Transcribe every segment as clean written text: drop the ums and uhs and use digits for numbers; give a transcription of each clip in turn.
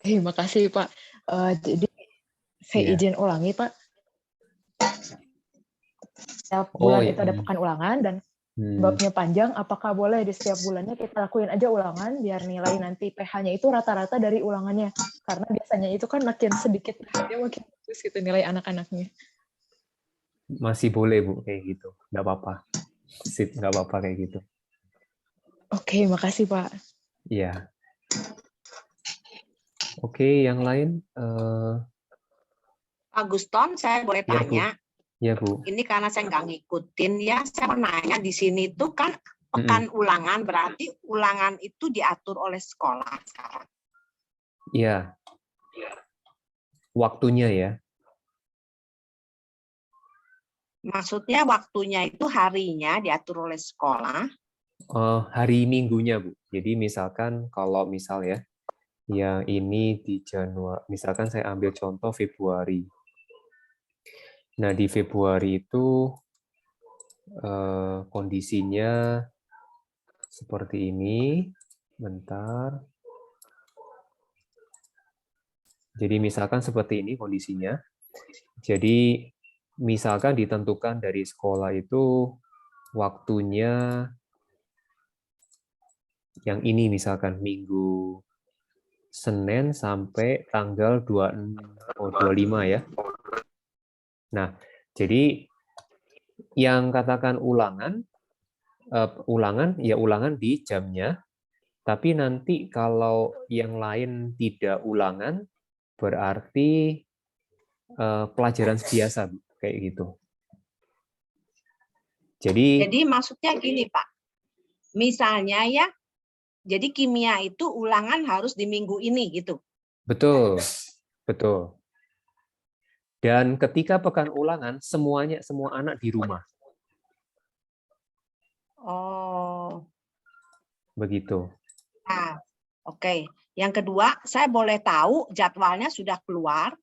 Oke, makasih Pak. Jadi saya Iya. izin ulangi Pak. Setiap Oh bulan ya. itu ada pekan ulangan dan babnya panjang, apakah boleh di setiap bulannya kita lakuin aja ulangan biar nilai nanti PH-nya itu rata-rata dari ulangannya. Karena biasanya itu kan makin sedikit dia makin bagus gitu nilai anak-anaknya. Masih boleh Bu kayak gitu, nggak apa-apa. Sip, nggak apa-apa kayak gitu. Oke, makasih Pak. Iya. Oke, yang lain. Pak Guston, saya boleh Ya, Bu. tanya? Ya, Bu. Ini karena saya nggak ngikutin ya, saya mau nanya di sini tuh kan pekan ulangan, berarti ulangan itu diatur oleh sekolah sekarang. Iya. Waktunya ya. Maksudnya waktunya itu harinya diatur oleh sekolah. Hari Minggunya, Bu. Jadi misalkan kalau misal ya, yang ini di Januari, misalkan saya ambil contoh Februari. Nah, di Februari itu kondisinya seperti ini. Bentar. Jadi misalkan seperti ini kondisinya. Jadi misalkan ditentukan dari sekolah itu waktunya yang ini misalkan minggu Senin sampai tanggal 25 ya. Nah, jadi yang katakan ulangan di jamnya, tapi nanti kalau yang lain tidak ulangan, berarti pelajaran biasa kayak gitu. Jadi maksudnya gini Pak, misalnya ya, jadi kimia itu ulangan harus di minggu ini gitu. Betul, betul. Dan ketika pekan ulangan, semua anak di rumah. Oh. Begitu. Nah, oke. Yang kedua, saya boleh tahu jadwalnya sudah keluar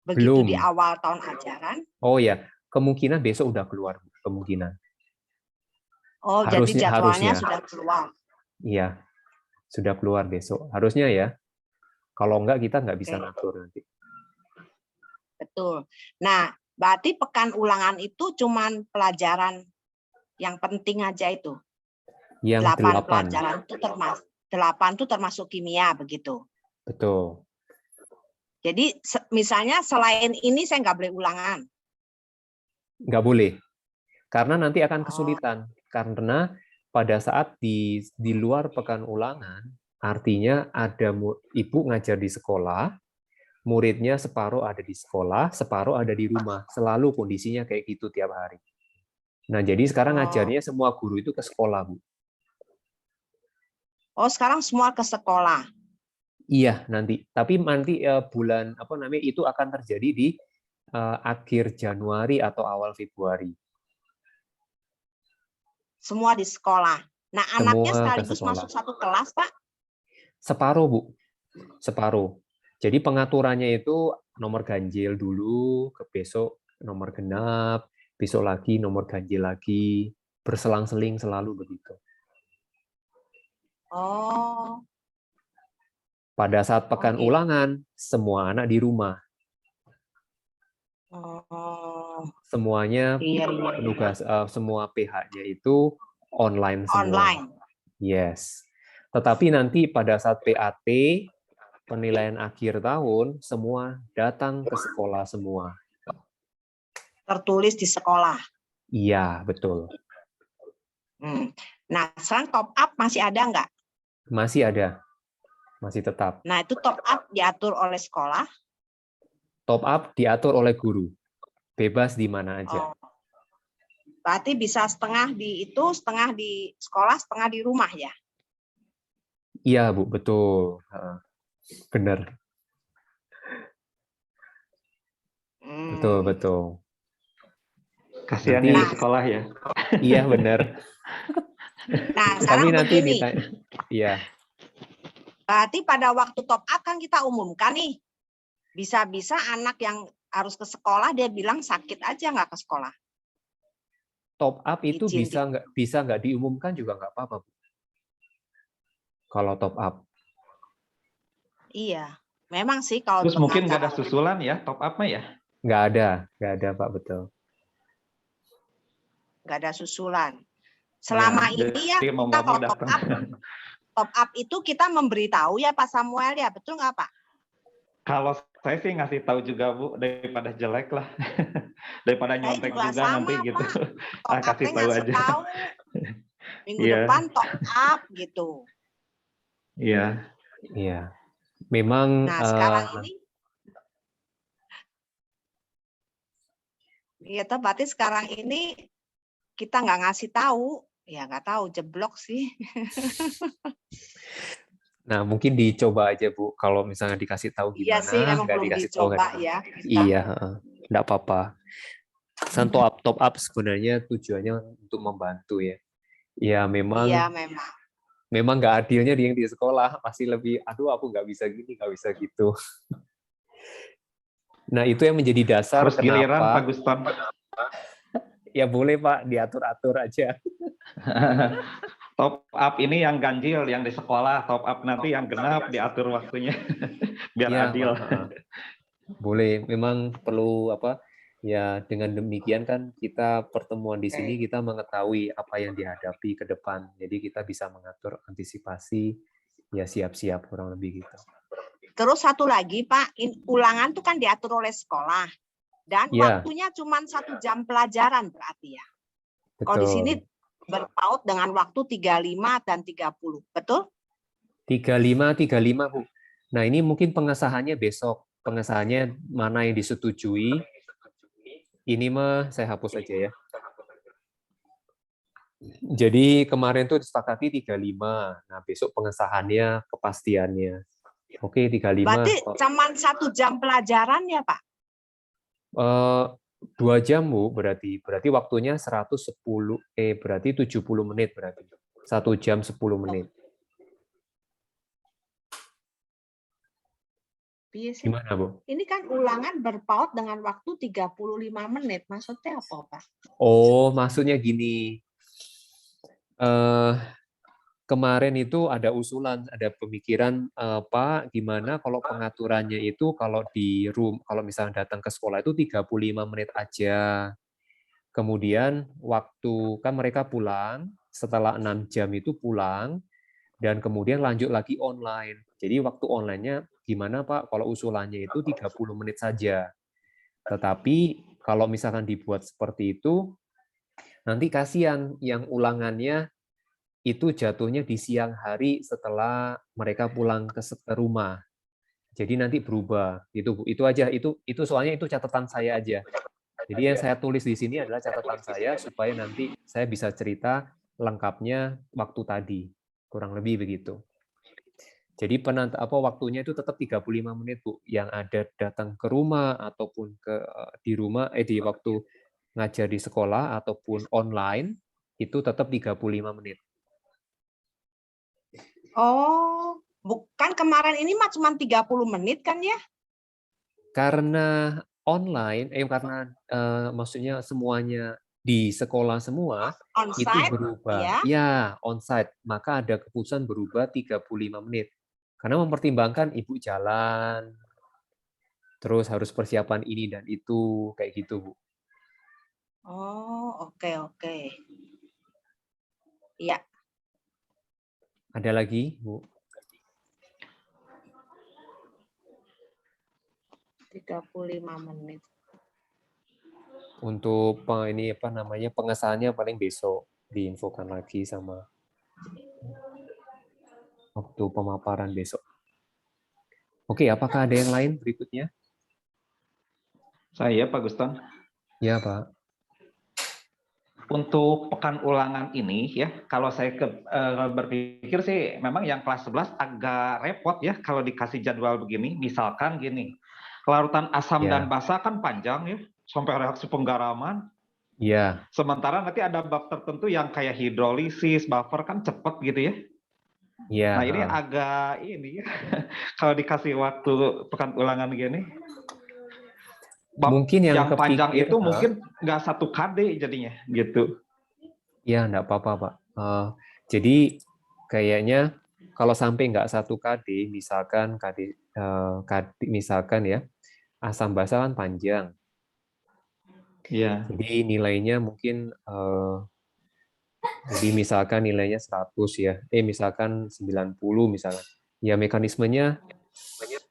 begitu Belum. di awal tahun ajaran? Oh ya, kemungkinan besok udah keluar, kemungkinan. Oh, jadi jadwalnya sudah keluar. Iya, sudah keluar besok. Harusnya ya. Kalau enggak, kita nggak bisa ngatur nanti. Betul. Nah, berarti pekan ulangan itu cuman pelajaran yang penting aja itu. Yang 8. Pelajaran itu termasuk 8 itu termasuk kimia begitu. Betul. Jadi misalnya selain ini saya nggak boleh ulangan. Nggak boleh. Karena nanti akan kesulitan. Karena pada saat di luar pekan ulangan, artinya ada ibu ngajar di sekolah, muridnya separuh ada di sekolah, separuh ada di rumah. Selalu kondisinya kayak gitu tiap hari. Nah, jadi sekarang ngajarnya semua guru itu ke sekolah, Bu. Oh, sekarang semua ke sekolah. Iya, nanti. Tapi nanti bulan itu akan terjadi di akhir Januari atau awal Februari. Semua di sekolah. Nah, anaknya Semua ke sekaligus sekolah. masuk satu kelas, Pak? Separuh, Bu. Separuh. Jadi pengaturannya itu nomor ganjil dulu, ke besok nomor genap, besok lagi nomor ganjil lagi, berselang-seling selalu begitu. Oh. Pada saat pekan ulangan, semua anak di rumah. Oh. Semuanya penugas, semua PH-nya itu online semua. Online. Yes. Tetapi nanti pada saat PAT, penilaian akhir tahun, semua datang ke sekolah semua. Tertulis di sekolah. Iya, betul. Nah, sekarang top up masih ada nggak? Masih ada. Masih tetap. Nah, itu top up diatur oleh sekolah? Top up diatur oleh guru. Bebas di mana aja. Oh. Berarti bisa setengah di sekolah, setengah di rumah ya? Iya, Bu, betul. Benar. Betul, betul. Kasihan yang di sekolah ya. Iya, benar. Nah, tapi sekarang nanti begini. Iya. Berarti pada waktu top up kan kita umumkan nih. Bisa-bisa anak yang harus ke sekolah dia bilang sakit aja nggak ke sekolah. Top up itu bisa nggak diumumkan juga nggak apa-apa, Bu. Kalau top up. Iya. Memang sih kalau Terus mungkin nggak ada pengajaran susulan ya, top up-nya ya? Nggak ada Pak, betul. nggak ada susulan. Selama Ya, ini ya jadi mau kita nggak mau kalau datang. top up itu kita memberitahu ya Pak Samuel ya, betul nggak Pak? Kalau saya sih ngasih tahu juga Bu, daripada jelek lah. Daripada Saya nyontek juga juga sama nanti gitu. Pak. Top Ah, kasih up-nya tahu ngasih aja. tahu. Minggu Iya, depan top up gitu. iya. Iya. Memang Nah sekarang ini, ya berarti sekarang ini kita nggak ngasih tahu, ya nggak tahu jeblok sih. nah mungkin dicoba aja Bu, kalau misalnya dikasih tahu Iya sih, gimana, memang nggak perlu dikasih tahu nggak dicoba apa-apa. ya. Kita. Iya, nggak apa-apa. Top up sebenarnya tujuannya untuk membantu ya. Ya Iya memang memang. nggak adilnya yang di sekolah masih lebih, aduh aku nggak bisa gini, nggak bisa gitu. Nah itu yang menjadi dasar Terus giliran Pak kenapa. Guston. Ya boleh Pak, diatur-atur aja. Top up ini yang ganjil, yang di sekolah. Top up nanti yang genap, diatur waktunya. Biar Ya, adil. Pak. Boleh, memang perlu apa? Ya dengan demikian kan kita pertemuan di sini kita mengetahui apa yang dihadapi ke depan. Jadi kita bisa mengatur antisipasi, ya siap-siap kurang lebih gitu. Terus satu lagi Pak, ulangan tuh kan diatur oleh sekolah. Dan Ya. waktunya cuma 1 jam pelajaran berarti ya. Kalau di sini berpaut dengan waktu 35 dan 30, betul? 35 Bu. Nah ini mungkin pengesahannya besok. Pengesahannya mana yang disetujui. Ini mah saya hapus aja ya. Jadi kemarin tuh disepakati 35. Nah besok pengesahannya, kepastiannya. Oke 35. Berarti cuma 1 jam pelajaran ya Pak? 2 jam Bu, berarti waktunya berarti 70 menit berarti. 1 jam 10 menit. Gimana Bu? Ini kan ulangan berpaut dengan waktu 35 menit. Maksudnya apa Pak? Oh, maksudnya gini. Kemarin itu ada usulan, ada pemikiran Pak, gimana kalau pengaturannya itu kalau kalau misalnya datang ke sekolah itu 35 menit aja. Kemudian waktu kan mereka pulang setelah 6 jam itu pulang dan kemudian lanjut lagi online. Jadi waktu online-nya gimana Pak kalau usulannya itu 30 menit saja. Tetapi kalau misalkan dibuat seperti itu nanti kasihan yang ulangannya itu jatuhnya di siang hari setelah mereka pulang ke rumah. Jadi nanti berubah. Itu aja, itu soalnya itu catatan saya aja. Jadi yang saya tulis di sini adalah catatan saya supaya nanti saya bisa cerita lengkapnya waktu tadi. Kurang lebih begitu. Jadi waktunya itu tetap 35 menit Bu, yang ada datang ke rumah ataupun di waktu ngajar di sekolah ataupun online itu tetap 35 menit. Oh, bukan kemarin ini mah cuma 30 menit kan ya? Karena online, maksudnya semuanya di sekolah semua, itu berubah. Ya, onsite. Maka ada keputusan berubah 35 menit. Karena mempertimbangkan ibu jalan, terus harus persiapan ini dan itu, kayak gitu, Bu. Oh, oke. Iya. Ada lagi, Bu? 35 menit. Untuk pengesahannya paling besok diinfokan lagi sama waktu pemaparan besok. Oke, apakah ada yang lain berikutnya? Saya Pak Guston. Ya, Pak. Untuk pekan ulangan ini ya, kalau saya berpikir sih memang yang kelas 11 agak repot ya kalau dikasih jadwal begini. Misalkan gini, larutan asam dan basa kan panjang ya, sampai reaksi penggaraman. Iya. Sementara nanti ada bab tertentu yang kayak hidrolisis, buffer kan cepet gitu ya. Iya. Nah ini agak ya, kalau dikasih waktu pekan ulangan gini. Bab mungkin yang panjang itu mungkin nggak 1 KD jadinya gitu. Ya, nggak apa-apa Pak. Jadi kayaknya kalau sampai nggak 1 KD, misalkan misalkan ya, asam basa kan panjang. Iya. Jadi nilainya mungkin jadi misalkan nilainya 100 ya. Misalkan 90 misalkan. Ya mekanismenya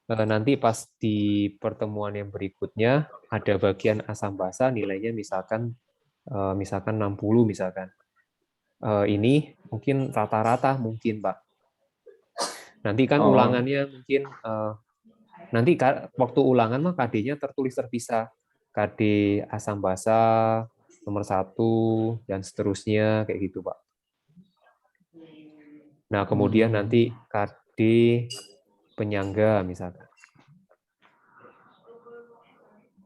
nanti pas di pertemuan yang berikutnya ada bagian asam basa nilainya misalkan 60 misalkan. Ini mungkin rata-rata mungkin, Pak. Nanti kan Oh. ulangannya mungkin nanti waktu ulangan mah KD-nya tertulis terpisah. KD asam basa nomor 1 dan seterusnya kayak gitu, Pak. Nah, kemudian nanti KD penyangga misalkan.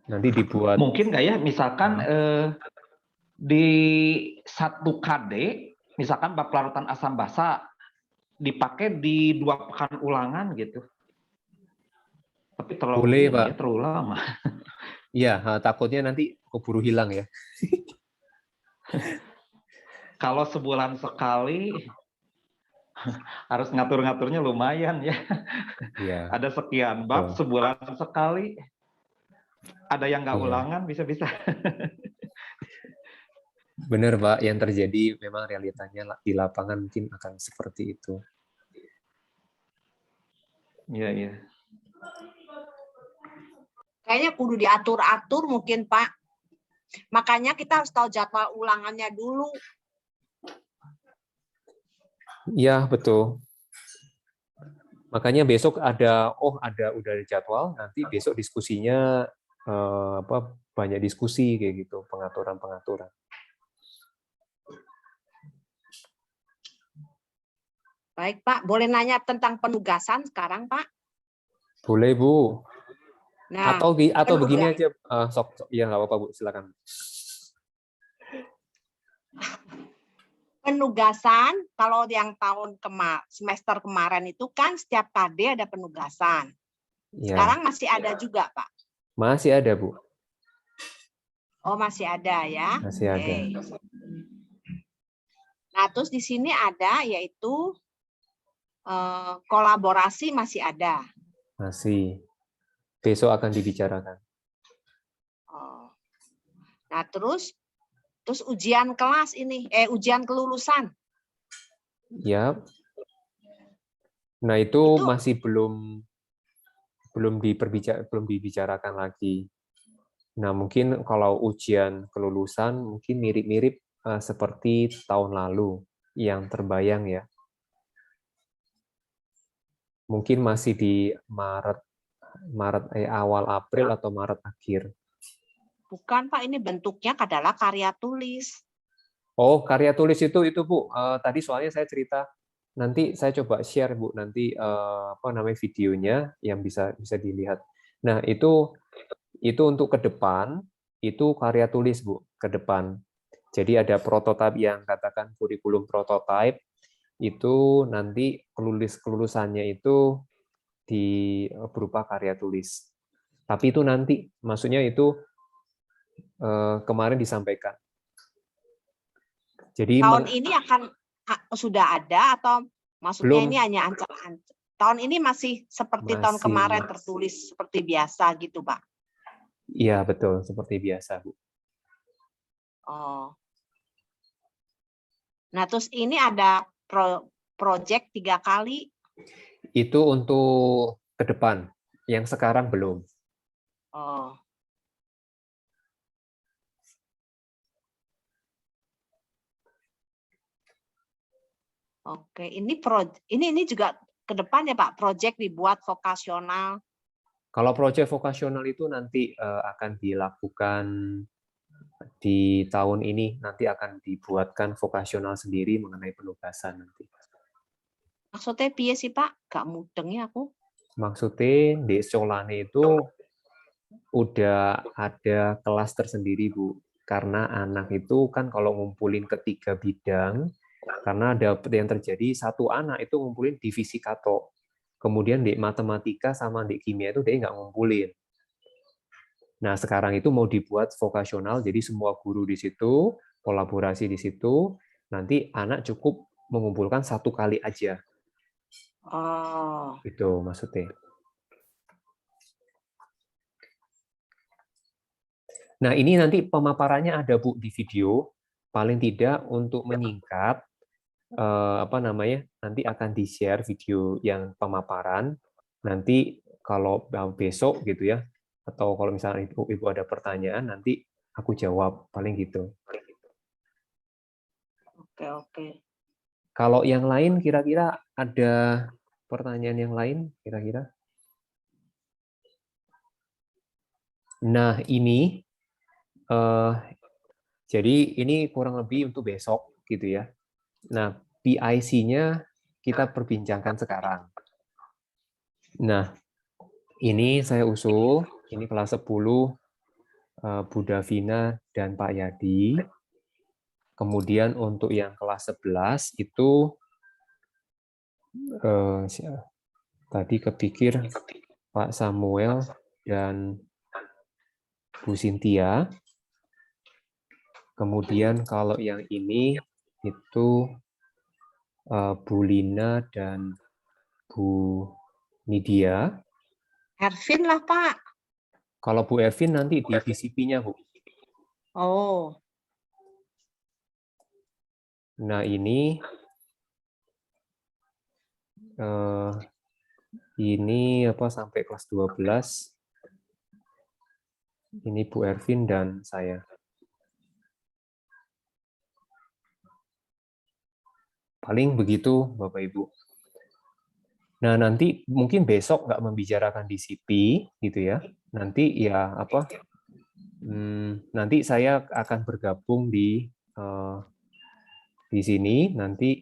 Nanti dibuat Mungkin nggak ya, misalkan di 1 KD, misalkan bab larutan asam basa dipakai di 2 pekan ulangan gitu. Tapi terlalu boleh, ini Pak. ya, terlalu lama. Iya, takutnya nanti keburu hilang ya. Kalau sebulan sekali harus ngatur-ngaturnya lumayan ya. Iya. Ada sekian bab, Betul. sebulan sekali. Ada yang nggak Iya. ulangan, bisa-bisa. Benar, Pak. Yang terjadi memang realitanya di lapangan mungkin akan seperti itu. Iya, iya. Kayaknya kudu diatur-atur mungkin, Pak. Makanya kita harus tahu jadwal ulangannya dulu. Iya, betul. Makanya besok udah ada jadwal, nanti besok diskusinya banyak diskusi kayak gitu, pengaturan-pengaturan. Baik, Pak. Boleh nanya tentang penugasan sekarang, Pak? Boleh, Bu. Nah, Atau begini aja, ya nggak apa-apa, Bu, silakan. Penugasan, kalau yang semester kemarin itu kan setiap KD ada penugasan. Ya. Sekarang masih ada juga, Pak? Masih ada, Bu. Oh, masih ada ya? Masih ada. Nah, terus di sini ada yaitu kolaborasi masih ada. Masih. Besok akan dibicarakan. Oh. Nah, terus ujian kelas ini, ujian kelulusan. Ya. Nah, itu masih belum dibicarakan lagi. Nah, mungkin kalau ujian kelulusan mungkin mirip-mirip seperti tahun lalu yang terbayang ya. Mungkin masih di awal April atau Maret akhir. Bukan, Pak, ini bentuknya adalah karya tulis. Oh, karya tulis itu Bu. Tadi soalnya saya cerita, nanti saya coba share, Bu, nanti videonya yang bisa dilihat. Nah, itu untuk ke depan, itu karya tulis, Bu, ke depan. Jadi ada prototipe yang katakan kurikulum prototipe, itu nanti kelulusannya itu berupa karya tulis. Tapi itu nanti, maksudnya itu kemarin disampaikan. Jadi tahun ini sudah ada atau maksudnya belum, ini hanya ancaman? Tahun ini masih seperti tahun kemarin tertulis seperti biasa gitu, Pak? Iya, betul, seperti biasa, Bu. Oh. Nah, terus ini ada project 3 kali. Itu untuk ke depan, yang sekarang belum. Oh. Oke, ini juga ke depan ya, Pak, project dibuat vokasional. Kalau proyek vokasional itu nanti akan dilakukan di tahun ini, nanti akan dibuatkan vokasional sendiri mengenai penugasan nanti. Maksudnya piye sih, Pak? Gak mudengnya aku. Maksudnya di Solane itu udah ada kelas tersendiri, Bu. Karena anak itu kan kalau ngumpulin ketiga bidang, karena ada yang terjadi satu anak itu ngumpulin di fisikato. Kemudian di matematika sama di kimia itu dia nggak ngumpulin. Nah, sekarang itu mau dibuat vokasional, jadi semua guru di situ, kolaborasi di situ, nanti anak cukup mengumpulkan 1 kali aja. Oh, Itu maksudnya. Nah, ini nanti pemaparannya ada Bu di video. Paling tidak untuk menyingkat apa namanya? Nanti akan di-share video yang pemaparan. Nanti kalau besok gitu ya, atau kalau misalnya Ibu ada pertanyaan nanti aku jawab paling gitu. oke. Kalau yang lain kira-kira ada pertanyaan yang lain kira-kira? Nah, ini jadi ini kurang lebih untuk besok gitu ya. Nah, PIC-nya kita perbincangkan sekarang. Nah, ini saya usul, ini kelas 10 Bu Davina dan Pak Yadi. Kemudian untuk yang kelas 11 itu tadi kepikir Pak Samuel dan Bu Cynthia. Kemudian kalau yang ini itu Bu Lina dan Bu Nidia. Ervin lah, Pak. Kalau Bu Ervin nanti di DCP-nya, Bu. Oh. Nah, ini apa sampai kelas 12. Ini Bu Ervin dan saya. Paling begitu, Bapak Ibu. Nah, nanti mungkin besok nggak membicarakan DCP, gitu ya. Nanti ya apa? Nanti saya akan bergabung di sini. Nanti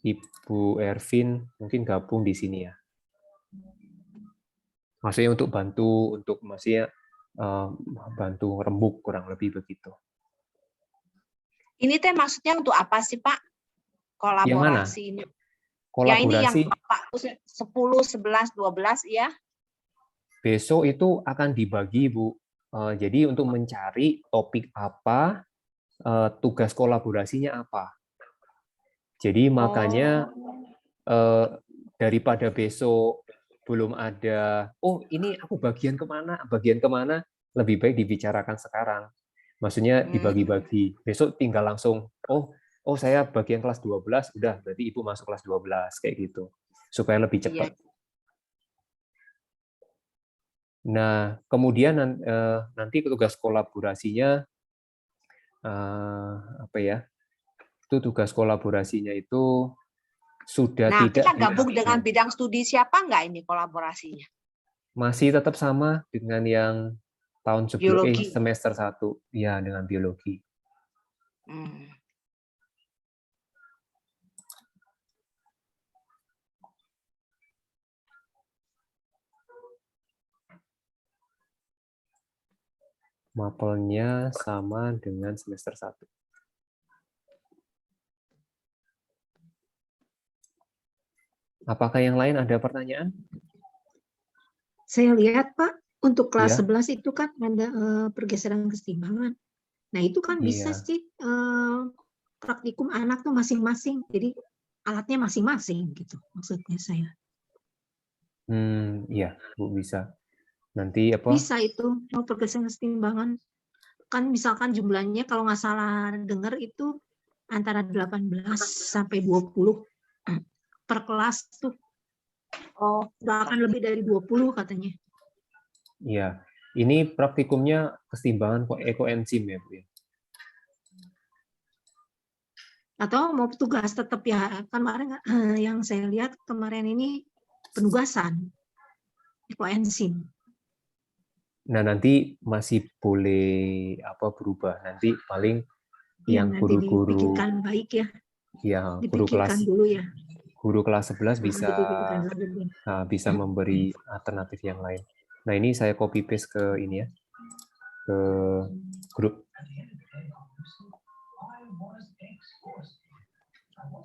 Ibu Ervin mungkin gabung di sini ya. Maksudnya untuk bantu, maksudnya bantu rembuk kurang lebih begitu. Ini teh maksudnya untuk apa sih, Pak? Kolaborasi ini. Kolaborasi. Ya ini yang Pak 10, 11, 12 ya. Besok itu akan dibagi, Bu. Jadi untuk mencari topik apa, tugas kolaborasinya apa. Jadi makanya daripada besok belum ada, oh ini aku bagian kemana, lebih baik dibicarakan sekarang. Maksudnya dibagi-bagi. Besok tinggal langsung, oh saya bagian kelas 12, udah berarti Ibu masuk kelas 12, kayak gitu. Supaya lebih cepat. Iya. Nah, kemudian nanti tugas kolaborasinya, apa ya, itu tugas kolaborasinya itu sudah tidak. Kita gabung dengan bidang studi siapa nggak ini kolaborasinya? Masih tetap sama dengan yang tahun sebelum semester 1, ya dengan biologi. Mapelnya sama dengan semester 1. Apakah yang lain ada pertanyaan? Saya lihat, Pak, untuk kelas 11 itu kan ada pergeseran keseimbangan. Nah, itu kan bisa sih praktikum anak tuh masing-masing. Jadi alatnya masing-masing gitu maksudnya saya. Iya, Bu, bisa. Nanti apa? Bisa itu, mau pergeseran keseimbangan. Kan misalkan jumlahnya kalau nggak salah dengar itu antara 18 sampai 20 per kelas tuh. Bahkan lebih dari 20 katanya. Iya, ini praktikumnya keseimbangan ekoenzim ya, Bu. Atau mau tugas tetap ya, kemarin yang saya lihat kemarin ini penugasan ekoenzim. Nah, nanti masih boleh berubah. Nanti paling yang guru-guru dipikirkan baik ya. Ya, dipikirkan dulu ya. Guru kelas 11 bisa memberi alternatif yang lain. Nah, ini saya copy paste ke ini ya. Ke grup.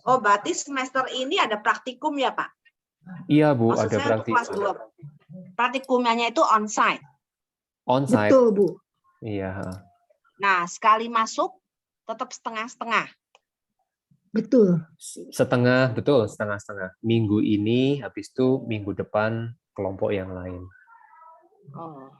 Oh, berarti semester ini ada praktikum ya, Pak? Iya, Bu, maksud ada praktikum. Kelas 2. Praktikumnya itu on-site. On-site. Betul, Bu. Iya. Nah, sekali masuk tetap setengah-setengah. Betul. Setengah, betul, setengah-setengah. Minggu ini, habis itu minggu depan kelompok yang lain. Oh.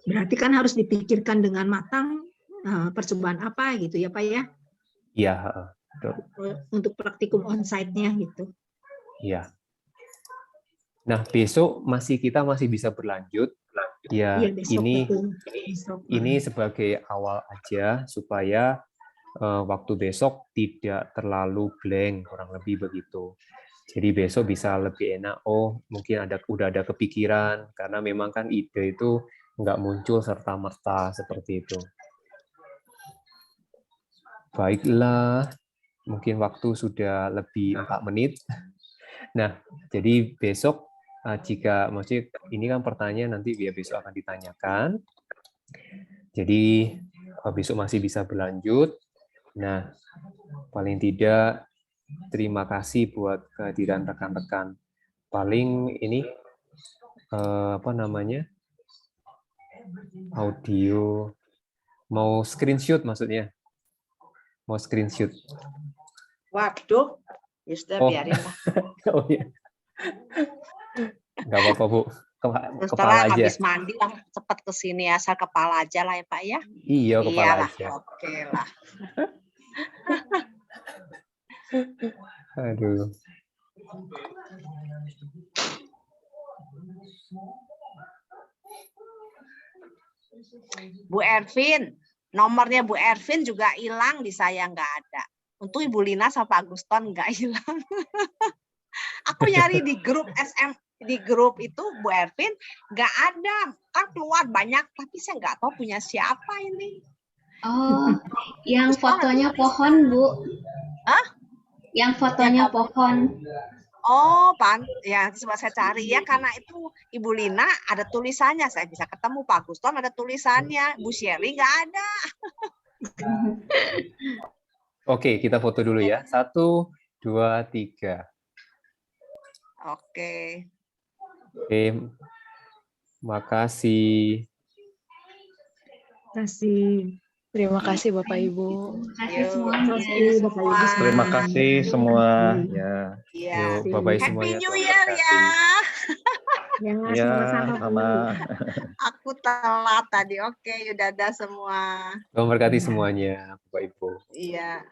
Berarti kan harus dipikirkan dengan matang percobaan apa gitu ya Pak ya, Iya, betul. untuk praktikum onsite-nya gitu. Iya. Nah, besok kita masih bisa berlanjut. Ya, Iya, besok ini betul. Besok. ini sebagai awal aja supaya waktu besok tidak terlalu blank, kurang lebih begitu. Jadi besok bisa lebih enak. Oh, mungkin udah ada kepikiran karena memang kan ide itu nggak muncul serta-merta seperti itu. Baiklah, mungkin waktu sudah lebih 4 menit. Nah, jadi besok jika maksudnya ini kan pertanyaan nanti besok akan ditanyakan. Jadi besok masih bisa berlanjut. Nah, paling tidak terima kasih buat kehadiran rekan-rekan. Paling ini apa namanya? Audio mau screenshot maksudnya. Mau screenshot. Waduh, ya sudah biarin lah. Oh iya. Nggak apa-apa, Bu. Terus Kepala terang aja. habis mandi langsung cepat ke sini asal kepala aja lah ya Pak ya. Iya, kepala Iyalah, aja. oke lah. Aduh. Bu Ervin, nomornya Bu Ervin juga hilang di saya nggak ada. Untuk Ibu Lina sama Pak Aguston nggak hilang. Aku nyari di grup di grup itu Bu Ervin nggak ada, kan keluar banyak tapi saya nggak tahu punya siapa ini. Oh, yang fotonya pohon, Bu. Hah? Yang fotonya pohon. Oh, ya coba saya cari ya karena itu Ibu Lina ada tulisannya, saya bisa ketemu Pak Aguston ada tulisannya, Bu Sherry nggak ada. Oke, kita foto dulu ya. 1, 2, 3. Oke. Oke, makasih. Terima kasih Bapak Ibu. Terima kasih semuanya. Terima kasih semua. Ya. Iya. Yuk, bye-bye Happy semuanya. New Tuhan Year berkati. ya. Ya, Ya, sama-sama Bu. sama. Aku telat tadi. Oke, dadah semua. Tuhan berkati semuanya, Bapak Ibu. Iya.